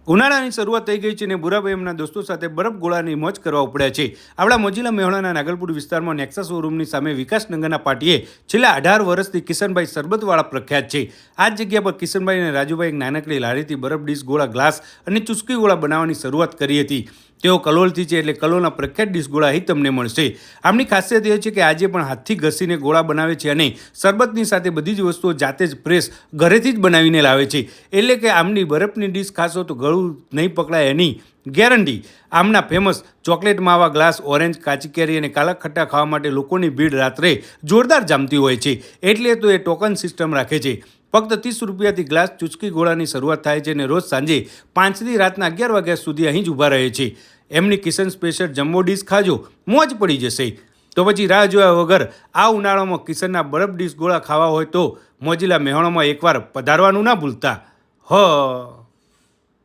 ઉનાળાની શરૂઆત થઈ ગઈ છે અને બુરાભાઈ એમના દોસ્તો સાથે બરફ ગોળાની મોજ કરવા ઉપડ્યા છે। આપણા મોજીલા મેહોણાના નાગલપુર વિસ્તારમાં નેક્સા શોરૂમની સામે વિકાસનગરના પાટીએ છેલ્લા 18 વર્ષથી કિશનભાઈ સરબતવાળા પ્રખ્યાત છે। આ જ જગ્યા પર કિશનભાઈ અને રાજુભાઈ એક નાનકડી લારીથી બરફ ડીશ ગોળા ગ્લાસ અને ચુસ્કી ગોળા બનાવવાની શરૂઆત કરી હતી। તેઓ કલોલથી છે એટલે કલોલના પ્રખ્યાત ડીશ ગોળા અહીં તમને મળશે। આમની ખાસિયત એ છે કે આજે પણ હાથથી ઘસીને ગોળા બનાવે છે અને શરબતની સાથે બધી જ વસ્તુઓ જાતે જ ફ્રેશ ઘરેથી જ બનાવીને લાવે છે। એટલે કે આમની બરફની ડીશ ખાશો તો ગળું નહીં પકડાય એની ગેરંટી। આમના ફેમસ ચોકલેટ માવા ગ્લાસ, ઓરેન્જ, કાચી કેરી અને કાલા ખટ્ટા ખાવા માટે લોકોની ભીડ રાત્રે જોરદાર જામતી હોય છે। એટલે તો એ ટોકન સિસ્ટમ રાખે છે। ફક્ત 30 રૂપિયાથી ગ્લાસ ચુસ્કી ગોળાની શરૂઆત થાય છે અને રોજ સાંજે 5થી રાતના 11 વાગ્યા સુધી અહીં જ ઊભા રહે છે। એમની કિશન સ્પેશિયલ જમ્બો ડીશ ખાજો, મોજ પડી જશે। તો પછી રાહ જોયા વગર આ ઉનાળામાં કિશનના બરફ ડીશ ગોળા ખાવા હોય તો મોજીલા મેહોણામાં એકવાર પધારવાનું ના ભૂલતા।